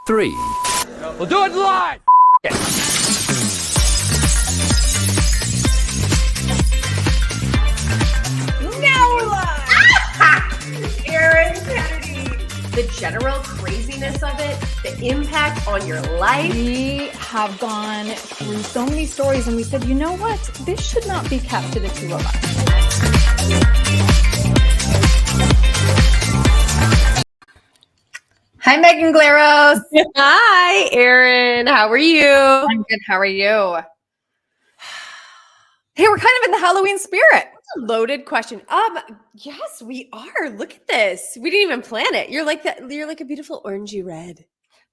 3. We'll do it live. Now we're live! Aaron Kennedy. The general craziness of it, the impact on your life. We have gone through so many stories and we said, you know what? This should not be kept to the two of us. Hi, Megan Glaros. Hi, Erin. How are you? I'm good. How are you? Hey, we're kind of in the Halloween spirit. Loaded question. Yes, we are. Look at this. We didn't even plan it. You're like that. You're like a beautiful orangey red.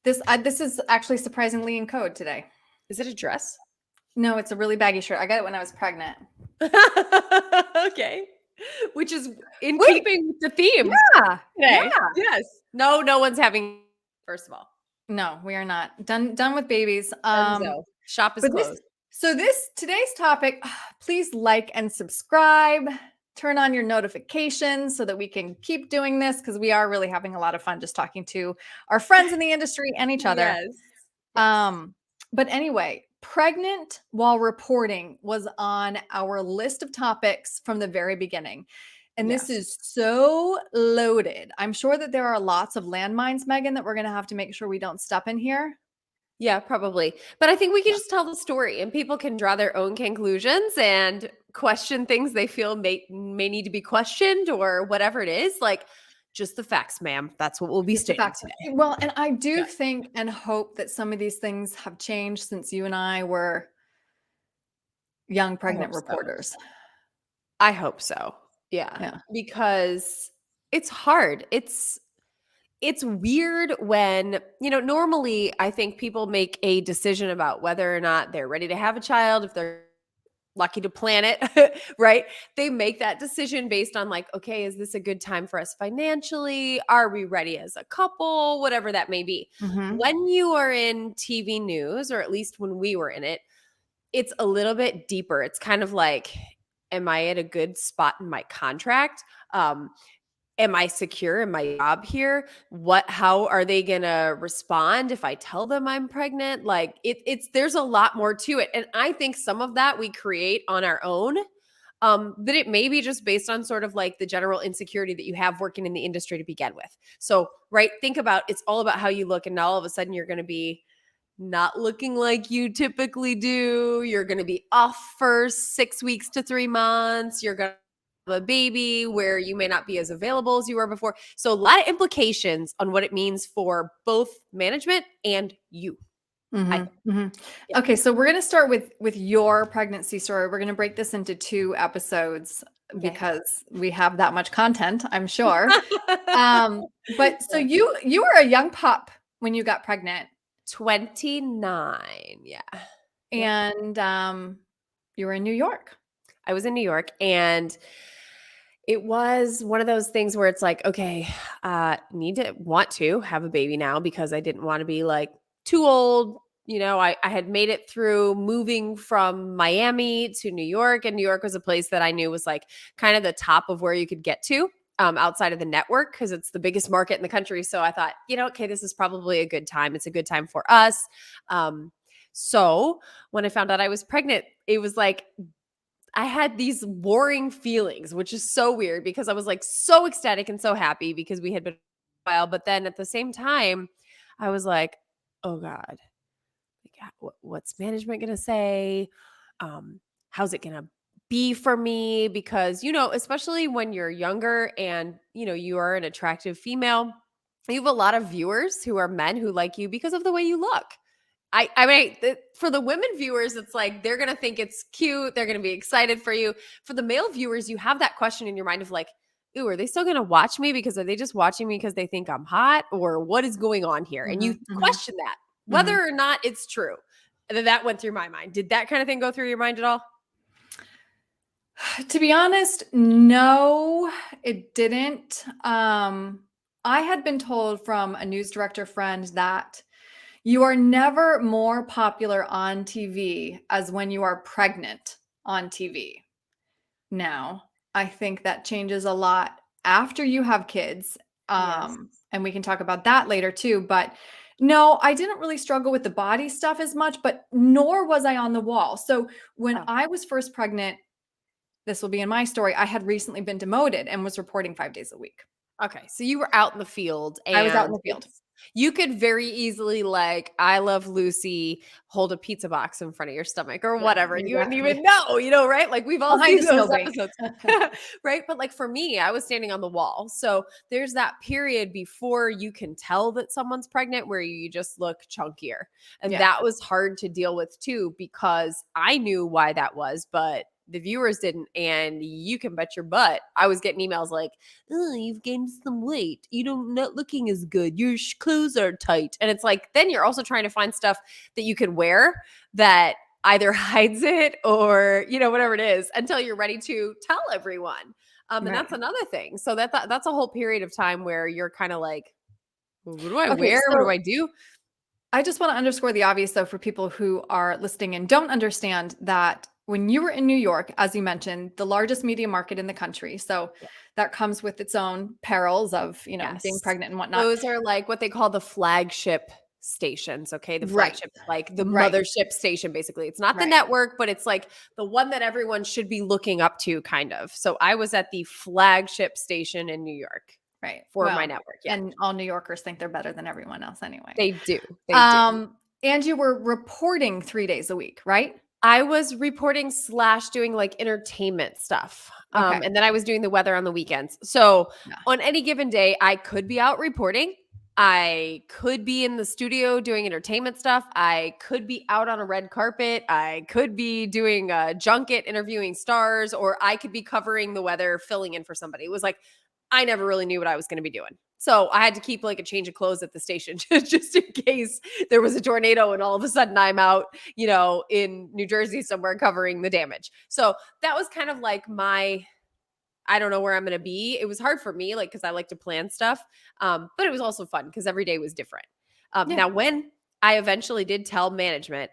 This is actually surprisingly in code today. Is it a dress? No, it's a really baggy shirt. I got it when I was pregnant. Okay. Which is in keeping with the theme. Yeah. Today. Yeah. Yes. No one's having. First of all, No, we are not done with babies. So, shop is closed. Today's topic, please like and subscribe. Turn on your notifications so that we can keep doing this because we are really having a lot of fun just talking to our friends in the industry and each other. Yes. But anyway, pregnant while reporting was on our list of topics from the very beginning. And this is so loaded. I'm sure that there are lots of landmines, Megan, that we're going to have to make sure we don't step in here. Yeah, probably. But I think we can just tell the story and people can draw their own conclusions and question things they feel may need to be questioned or whatever it is. Like just the facts, ma'am. That's what we'll be stating today. Well, and I do think and hope that some of these things have changed since you and I were young pregnant reporters. I hope so. Yeah. Because it's hard. It's weird when, normally I think people make a decision about whether or not they're ready to have a child, if they're lucky to plan it, right? They make that decision based on like, okay, is this a good time for us financially? Are we ready as a couple? Whatever that may be. Mm-hmm. When you are in TV news, or at least when we were in it, it's a little bit deeper. It's kind of like, am I at a good spot in my contract? Am I secure in my job here? How are they going to respond if I tell them I'm pregnant? Like there's a lot more to it. And I think some of that we create on our own. But it may be just based on sort of like the general insecurity that you have working in the industry to begin with. So, right, think about it's all about how you look. And now all of a sudden you're going to be not looking like you typically do. You're going to be off for 6 weeks to 3 months. You're going to have a baby where you may not be as available as you were before. So a lot of implications on what it means for both management and you. Mm-hmm. Mm-hmm. Yeah. Okay, so we're going to start with your pregnancy story. We're going to break this into 2 episodes because we have that much content, I'm sure. But so you were a young pup when you got pregnant. 29, yeah. And you were in New York. I was in New York, and it was one of those things where it's like, okay, want to have a baby now because I didn't want to be like too old. I had made it through moving from Miami to New York, and New York was a place that I knew was like kind of the top of where you could get to. Outside of the network because it's the biggest market in the country. So I thought, okay, this is probably a good time. It's a good time for us. So when I found out I was pregnant, it was like I had these warring feelings, which is so weird because I was like so ecstatic and so happy because we had been a while. But then at the same time, I was like, oh God, what's management going to say? How's it going to be for me? Because, especially when you're younger and, you are an attractive female, you have a lot of viewers who are men who like you because of the way you look. I mean, for the women viewers, it's like, they're going to think it's cute. They're going to be excited for you. For the male viewers, you have that question in your mind of like, ooh, are they still going to watch me? Because are they just watching me because they think I'm hot, or what is going on here? And you question that, whether or not it's true. And then that went through my mind. Did that kind of thing go through your mind at all? To be honest, no, it didn't. I had been told from a news director friend that you are never more popular on TV as when you are pregnant on TV. Now, I think that changes a lot after you have kids. And we can talk about that later too. But No, I didn't really struggle with the body stuff as much, but nor was I on the wall. So when Oh, I was first pregnant, this will be in my story, I had recently been demoted and was reporting 5 days a week. okay. So you were out in the field I was out in and the field. you could very easily like I love Lucy hold a pizza box in front of your stomach or Yeah, whatever. You wouldn't exactly. even know, right? Like we've all Behind seen a snow those bank. episodes. Right? But like for me, I was standing on the wall. So there's that period before you can tell that someone's pregnant where you just look chunkier. And Yeah. that was hard to deal with too because I knew why that was, but the viewers didn't. And you can bet your butt I was getting emails like, oh, you've gained some weight. You don't not looking as good. Your clothes are tight. And it's like, then you're also trying to find stuff that you can wear that either hides it or, whatever it is until you're ready to tell everyone. And Right. that's another thing. So that's a whole period of time where you're kind of like, well, what do I Okay, wear? What do so I do? I just want to underscore the obvious, though, for people who are listening and don't understand that when you were in New York, as you mentioned, the largest media market in the country. So Yeah. that comes with its own perils of, being Yes. pregnant and whatnot. Those are like what they call the flagship stations. Okay. The Right. flagship, like the Right. mothership station, basically. It's not the Right. network, but it's like the one that everyone should be looking up to, kind of. So I was at the flagship station in New York Right. for my Well, network. Yeah. and all New Yorkers think they're better than everyone else anyway. They do. They do. And you were reporting 3 days a week, right? I was reporting slash doing like entertainment stuff. Okay. And then I was doing the weather on the weekends. So Yeah. on any given day, I could be out reporting. I could be in the studio doing entertainment stuff. I could be out on a red carpet. I could be doing a junket interviewing stars, or I could be covering the weather, filling in for somebody. It was like, I never really knew what I was going to be doing. So I had to keep like a change of clothes at the station just in case there was a tornado and all of a sudden I'm out, in New Jersey somewhere covering the damage. So that was kind of like I don't know where I'm going to be. It was hard for me, like, because I like to plan stuff. But it was also fun because every day was different. Yeah. Now, when I eventually did tell management,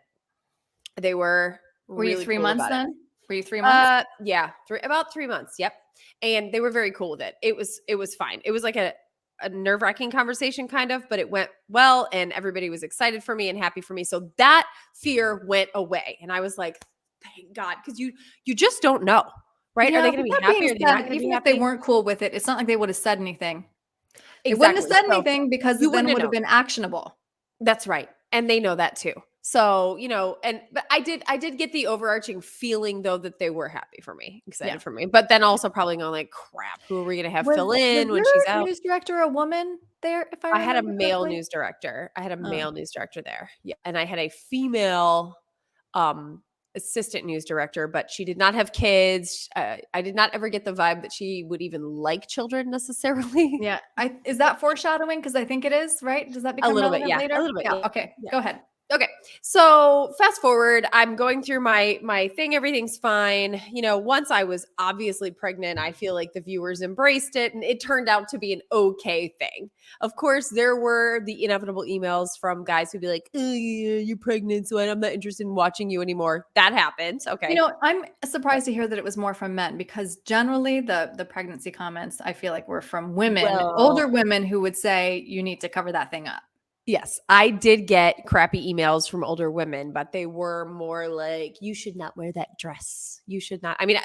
they were Were you really 3 cool months about it. then? Were you 3 months? Yeah, about 3 months. Yep. And they were very cool with it. It was fine. It was like a nerve-wracking conversation kind of, but it went well and everybody was excited for me and happy for me. So that fear went away. And I was like, thank God, because you just don't know, right? Are Yeah, they but going to be that happy? being Are they not said, going to be even if they happy? weren't cool with it, it's not like they would have said anything. They wouldn't have Exactly. said So anything because you then wouldn't it have would have known. been actionable. That's right. And they know that too. So, but I did get the overarching feeling though that they were happy for me, Yeah. excited for me. But then also probably going like, crap, who are we gonna have fill Was in when she's your out? news director a woman there, if I I had a remember male correctly? news director. I had a Oh. male news director there. Yeah. And I had a female um assistant news director, but she did not have kids. I did not ever get the vibe that she would even like children necessarily. Yeah. Is that foreshadowing? Because I think it is, right? Does that A become little bit, relevant yeah. A later? little bit, Yeah. yeah. Okay. Yeah. Go ahead. Okay. So fast forward, I'm going through my thing. Everything's fine. Once I was obviously pregnant, I feel like the viewers embraced it and it turned out to be an okay thing. Of course, there were the inevitable emails from guys who'd be like, oh, yeah, you're pregnant, so I'm not interested in watching you anymore. That happens. Okay. I'm surprised to hear that it was more from men because generally the pregnancy comments I feel like were from women, Well, older women who would say you need to cover that thing up. yes, I did get crappy emails from older women, but they were more like, "You should not wear that dress. You should not." I mean,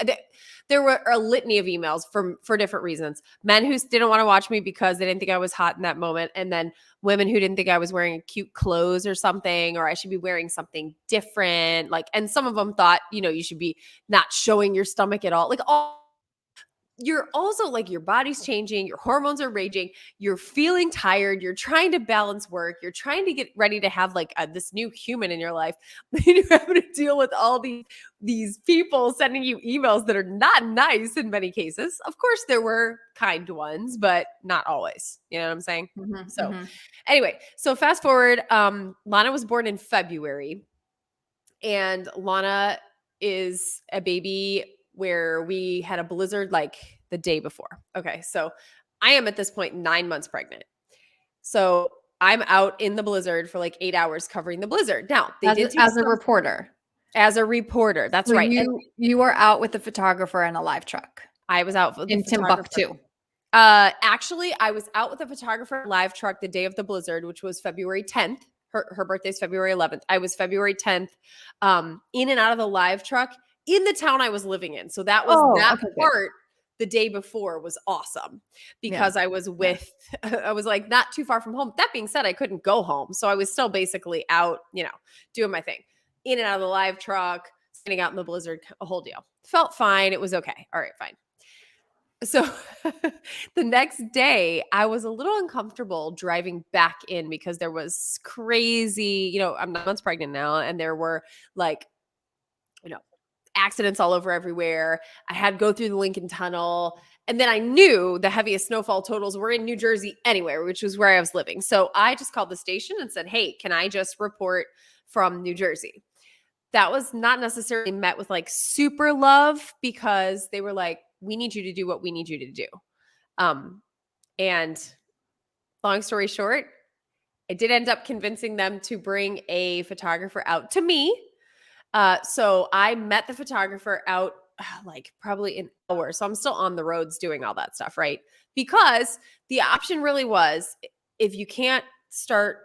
there were a litany of emails for different reasons. Men who didn't want to watch me because they didn't think I was hot in that moment, and then women who didn't think I was wearing cute clothes or something, or I should be wearing something different. Like, and some of them thought, you should be not showing your stomach at all. Like all you're also like your body's changing, your hormones are raging, you're feeling tired, you're trying to balance work, you're trying to get ready to have like this new human in your life. You're having to deal with all these people sending you emails that are not nice in many cases. Of course, there were kind ones, but not always. You know what I'm saying? Mhm, So mhm. anyway, so fast forward, Lana was born in February, and Lana is a baby where we had a blizzard like the day before. Okay. So I am at this point 9 months pregnant. So I'm out in the blizzard for like 8 hours covering the blizzard. Now, they As did a take as a some reporter. as a reporter. That's So right. And you were out with the photographer in a live truck I was out with the in photographer. Timbuktu. Actually, I was out with a photographer live truck the day of the blizzard, which was February 10th. Her birthday's February 11th. I was February 10th, in and out of the live truck in the town I was living in. So that was Oh, that okay, good. part the day before was awesome because I was with, I was like not too far from home. That being said, I couldn't go home. So I was still basically out, doing my thing in and out of the live truck, standing out in the blizzard, a whole deal. Felt fine. It was okay. All right, fine. So the next day, I was a little uncomfortable driving back in because there was crazy, I'm 9 months pregnant now, and there were like, you know, accidents all over everywhere. I had to go through the Lincoln Tunnel. And then I knew the heaviest snowfall totals were in New Jersey anywhere, which was where I was living. So I just called the station and said, hey, can I just report from New Jersey? That was not necessarily met with like super love because they were like, we need you to do what we need you to do. And long story short, I did end up convincing them to bring a photographer out to me. So I met the photographer out like probably an hour. So I'm still on the roads doing all that stuff, right? Because the option really was if you can't start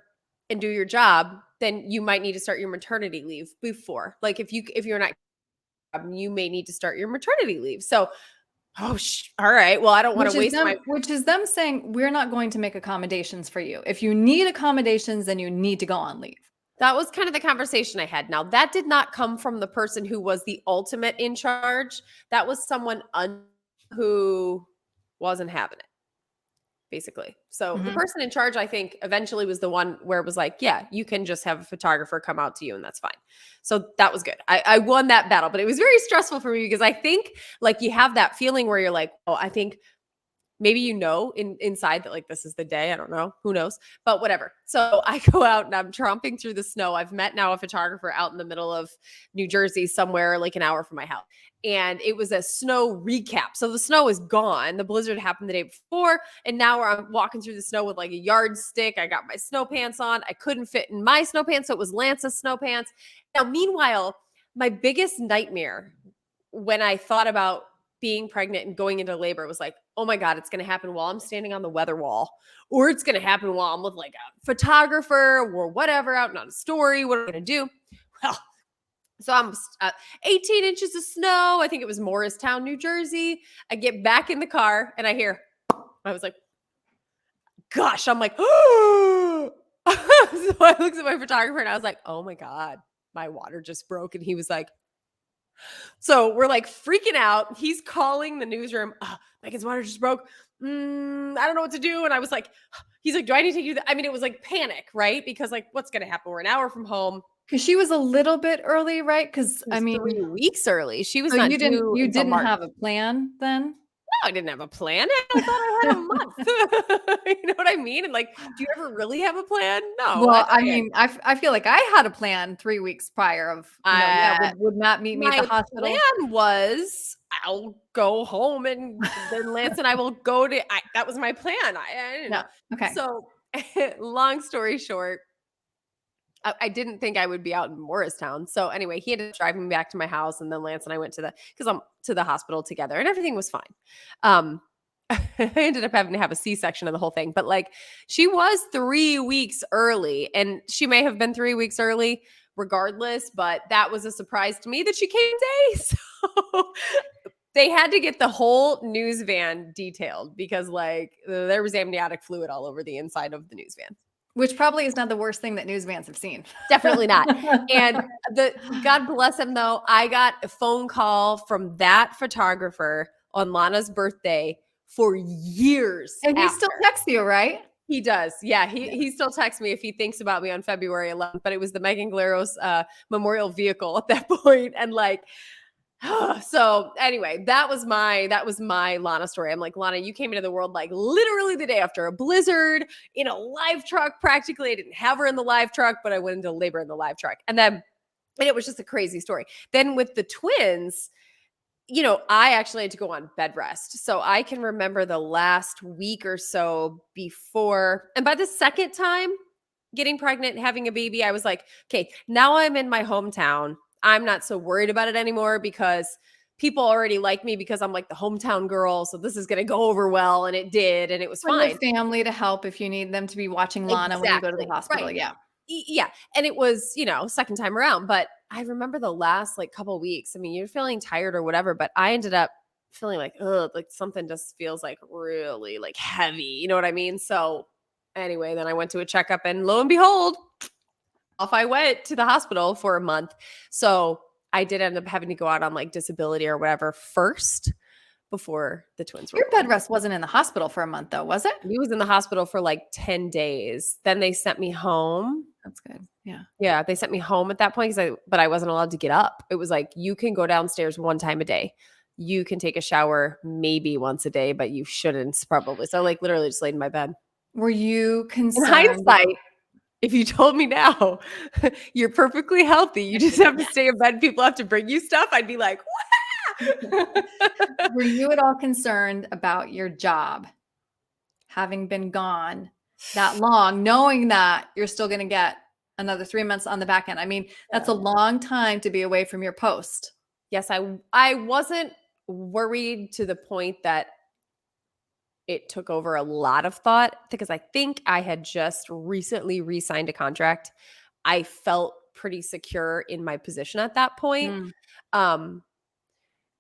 and do your job, then you might need to start your maternity leave before. Like if you're not, you may need to start your maternity leave. So, all right. Well, I don't want to waste which is them saying we're not going to make accommodations for you. If you need accommodations, then you need to go on leave. That was kind of the conversation I had. Now, that did not come from the person who was the ultimate in charge. That was someone who wasn't having it, basically. So the person in charge, I think, eventually was the one where it was like, yeah, you can just have a photographer come out to you and that's fine. So that was good. I won that battle, but it was very stressful for me because I think like you have that feeling where you're like, oh, I think maybe inside that like this is the day. I don't know. Who knows? But whatever. So I go out and I'm tromping through the snow. I've met now a photographer out in the middle of New Jersey somewhere like an hour from my house. And it was a snow recap. So the snow is gone. The blizzard happened the day before. And now I'm walking through the snow with like a yardstick. I got my snow pants on. I couldn't fit in my snow pants. So it was Lance's snow pants. Now, meanwhile, my biggest nightmare when I thought about being pregnant and going into labor was like, oh my God, it's going to happen while I'm standing on the weather wall, or it's going to happen while I'm with like a photographer or whatever out on a story. What am I going to do? Well, so I'm 18 inches of snow. I think it was Morristown, New Jersey. I get back in the car and I was like, gosh, I'm like, oh. So I looked at my photographer and I was like, oh my God, my water just broke. And he was like, so we're like freaking out. He's calling the newsroom. Megan's water just broke. I don't know what to do. And I was like, he's like, do I need to take you? I mean, it was like panic, right? Because like, what's going to happen? We're an hour from home. Because she was a little bit early, right? Because I mean, 3 weeks early. She was so not you due until didn't March. have a plan then? No, I didn't have a plan. I thought I had a month. You know what I mean? And like, do you ever really have a plan? No. Well, I mean, I feel like I had a plan 3 weeks prior of, would Matt meet me at the hospital? My plan was I'll go home and then Lance and I will go to, that was my plan. I didn't know. Okay. So long story short, I didn't think I would be out in Morristown. So anyway, he ended up driving me back to my house, and then Lance and I went to the hospital together, and everything was fine. I ended up having to have a C-section of the whole thing, but like she was 3 weeks early, and she may have been 3 weeks early regardless, but that was a surprise to me that she came today. So they had to get the whole news van detailed because like there was amniotic fluid all over the inside of the news van. Which probably is not the worst thing that news vans have seen. Definitely not. And God bless him though, I got a phone call from that photographer on Lana's birthday for years. And he still texts you, right? He does. Yeah. He still texts me if he thinks about me on February 11th, but it was the Megan Glaros memorial vehicle at that point. And like, so anyway, that was my Lana story. I'm like, Lana, you came into the world like literally the day after a blizzard in a live truck. Practically, I didn't have her in the live truck, but I went into labor in the live truck. And it was just a crazy story. Then with the twins, I actually had to go on bed rest. So I can remember the last week or so before, and by the second time getting pregnant and having a baby, I was like, okay, now I'm in my hometown. I'm not so worried about it anymore because people already like me because I'm like the hometown girl. So this is going to go over well. And it did. And it was And the fine. family to help if you need them to be watching Lana when you go to the Exactly. hospital. Right. Yeah. Yeah. And it was, second time around. But I remember the last like couple weeks. I mean, you're feeling tired or whatever, but I ended up feeling like, ugh, like something just feels like really like heavy. You know what I mean? So anyway, then I went to a checkup and lo and behold, off I went to the hospital for a month. So I did end up having to go out on like disability or whatever first before the twins were Your born. bed rest wasn't in the hospital for a month though, was it? He was in the hospital for like 10 days. Then they sent me home. That's good. Yeah. Yeah, they sent me home at that point but I wasn't allowed to get up. It was like you can go downstairs one time a day. You can take a shower maybe once a day, but you shouldn't probably. So I like literally just laid in my bed. Were you In concerned? hindsight, if you told me now you're perfectly healthy, you just have to stay in bed, people have to bring you stuff, I'd be like, Were you at all concerned about your job having been gone that long, knowing that you're still going to get another 3 months on the back end? I mean, that's a long time to be away from your post. Yes, I wasn't worried to the point that it took over a lot of thought because I think I had just recently re-signed a contract. I felt pretty secure in my position at that point. Mm. Um,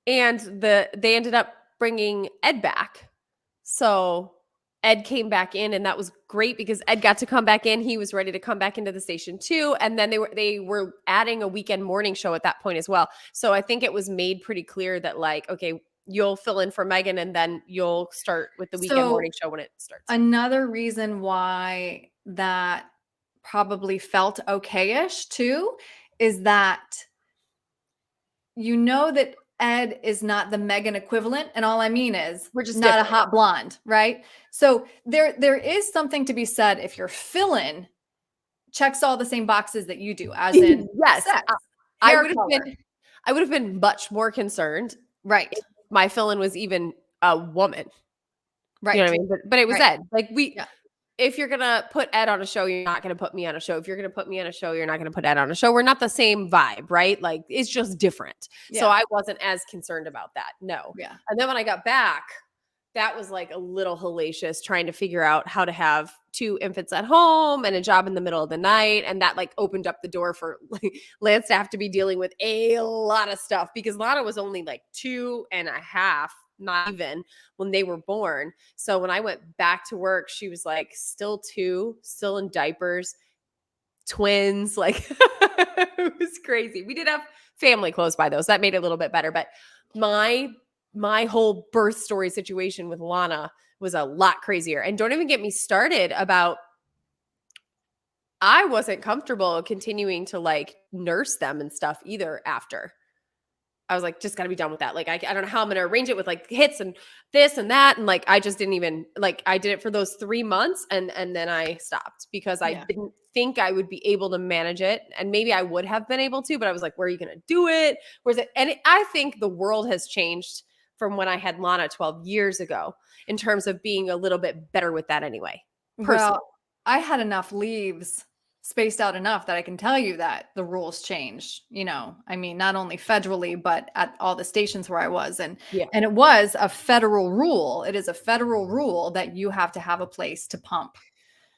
and they ended up bringing Ed back. So Ed came back in, and that was great because Ed got to come back in. He was ready to come back into the station too. And then they were adding a weekend morning show at that point as well. So I think it was made pretty clear that like, okay, you'll fill in for Megan and then you'll start with the weekend morning show when it starts. Another reason why that probably felt okay-ish too is that you know that Ed is not the Megan equivalent. And all I mean is We're just not different. a hot blonde, right? So there is something to be said if your fill-in checks all the same boxes that you do, as in Yes, sex, I hair would have color. been much more concerned Right. if my fill-in was even a woman. Right. You know what I mean? But it was Right. Ed. Like Yeah. if you're gonna put Ed on a show, you're not gonna put me on a show. If you're gonna put me on a show, you're not gonna put Ed on a show. We're not the same vibe, right? Like it's just different. So Yeah. I wasn't as concerned about that. No. Yeah. And then when I got back, that was like a little hellacious trying to figure out how to have 2 infants at home and a job in the middle of the night. And that like opened up the door for like, Lance to have to be dealing with a lot of stuff because Lana was only like 2.5, not even, when they were born. So when I went back to work, she was like still 2, still in diapers, twins. Like it was crazy. We did have family close by though, so that made it a little bit better. But my whole birth story situation with Lana was a lot crazier. And don't even get me started about I wasn't comfortable continuing to like nurse them and stuff either after. I was like, just got to be done with that. Like, I don't know how I'm going to arrange it with like hits and this and that. And like, I just didn't even like, I did it for those 3 months and then I stopped because I didn't think I would be able to manage it. And maybe I would have been able to, but I was like, where are you going to do it? Where's it? And I think the world has changed from when I had Lana 12 years ago in terms of being a little bit better with that anyway. Personally. Well, I had enough leaves spaced out enough that I can tell you that the rules changed, I mean, not only federally, but at all the stations where I was. And it was a federal rule. It is a federal rule that you have to have a place to pump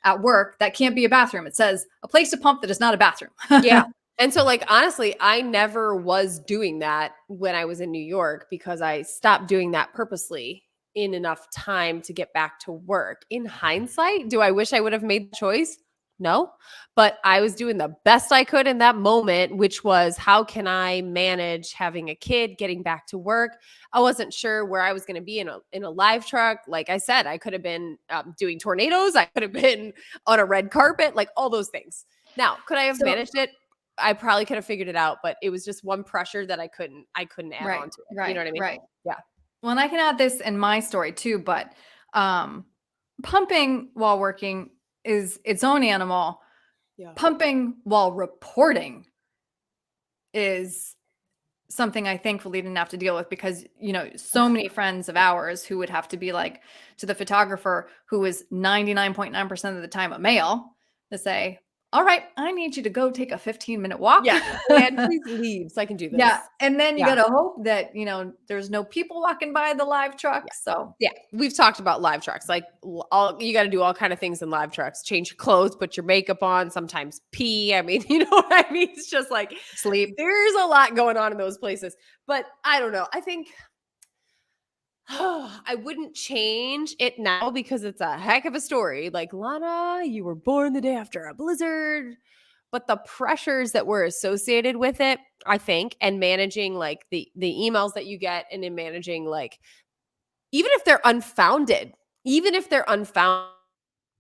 at work. That can't be a bathroom. It says a place to pump that is not a bathroom. Yeah. And so like, honestly, I never was doing that when I was in New York because I stopped doing that purposely in enough time to get back to work. In hindsight, do I wish I would have made the choice? No, but I was doing the best I could in that moment, which was how can I manage having a kid, getting back to work? I wasn't sure where I was going to be in a live truck. Like I said, I could have been doing tornadoes. I could have been on a red carpet, like all those things. Now, could I have managed it? I probably could have figured it out, but it was just one pressure that I couldn't add on to it. Right. You know what I mean? Right. Yeah. Well, and I can add this in my story too, but pumping while working is its own animal. Yeah. Pumping while reporting is something I thankfully didn't have to deal with because, so many friends of ours who would have to be like to the photographer who was 99.9% of the time a male to say, all right, I need you to go take a 15-minute walk. Yeah. And please leave so I can do this. Yeah. And then you Yeah. got to hope that, there's no people walking by the live truck. So Yeah, we've talked about live trucks. Like all you got to do all kind of things in live trucks. Change your clothes, put your makeup on, sometimes pee. I mean, you know what I mean? It's just like sleep. there's a lot going on in those places. But I don't know. I think I wouldn't change it now because it's a heck of a story. Like, Lana, you were born the day after a blizzard. But the pressures that were associated with it, I think, and managing like the emails that you get and in managing like even if they're unfounded,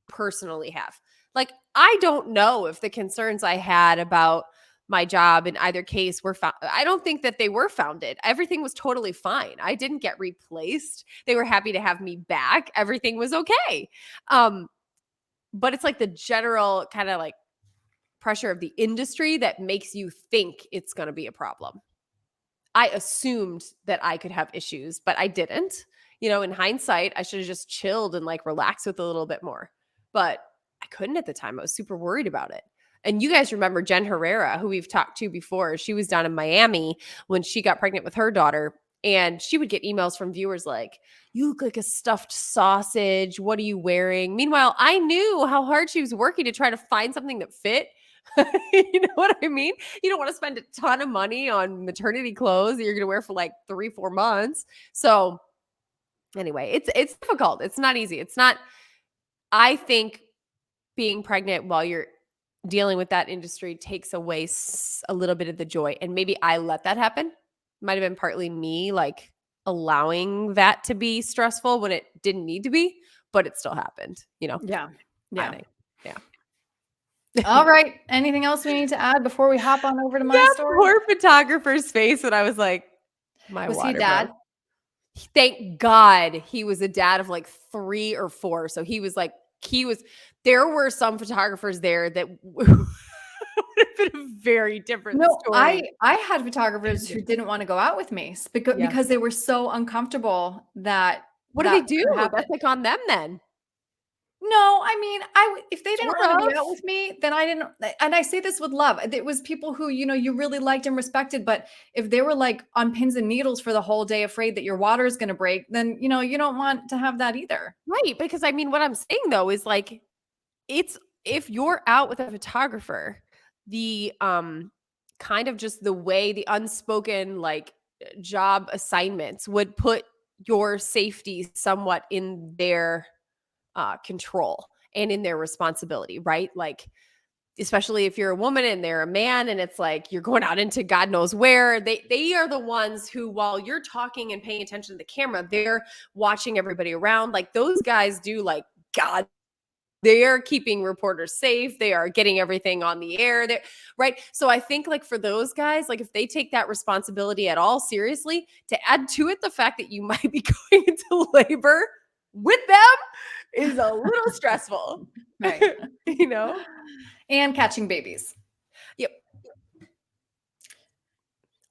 personally have. Like, I don't know if the concerns I had about my job in either case were found. I don't think that they were founded. Everything was totally fine. I didn't get replaced. They were happy to have me back. Everything was okay. But it's like the general kind of like pressure of the industry that makes you think it's going to be a problem. I assumed that I could have issues, but I didn't. In hindsight, I should have just chilled and like relaxed with a little bit more. But I couldn't at the time. I was super worried about it. And you guys remember Jen Herrera, who we've talked to before. She was down in Miami when she got pregnant with her daughter. And she would get emails from viewers like, you look like a stuffed sausage. What are you wearing? Meanwhile, I knew how hard she was working to try to find something that fit. You know what I mean? You don't want to spend a ton of money on maternity clothes that you're going to wear for like 3-4 months. So anyway, it's difficult. It's not easy. It's not, I think being pregnant while you're dealing with that industry takes away a little bit of the joy. And maybe I let that happen. Might have been partly me like allowing that to be stressful when it didn't need to be, but it still happened, Yeah. I think. Yeah. All right. Anything else we need to add before we hop on over to my That story? poor photographer's face when I was like, my Was water he dad? broke. Thank God he was a dad of like 3 or 4. So there were some photographers there that would have been a very different No, story. I had photographers who didn't want to go out with me because they were so uncomfortable that What do that they do? could happen. That's like on them then. No, I mean, if they didn't Sort want to be of. out with me, then I didn't. And I say this with love. It was people who, you really liked and respected. But if they were like on pins and needles for the whole day, afraid that your water is going to break, then, you don't want to have that either. Right. Because I mean, what I'm saying though is like, if you're out with a photographer, the kind of just the way the unspoken like job assignments would put your safety somewhat in their control and in their responsibility, right? Like, especially if you're a woman and they're a man and it's like you're going out into God knows where, they are the ones who, while you're talking and paying attention to the camera, they're watching everybody around. Like those guys do like God. They are keeping reporters safe. They are getting everything on the air. Right. So I think like for those guys, like if they take that responsibility at all seriously, to add to it the fact that you might be going into labor with them is a little stressful. Right. And catching babies. Yep.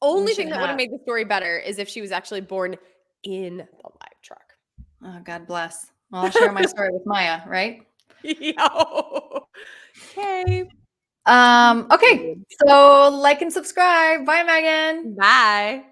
Only should thing that would have have- made the story better is if she was actually born in the live truck. Oh, God bless. Well, I'll share my story with Maya, right? Yo. Okay. Okay. So like and subscribe. Bye, Megan. Bye.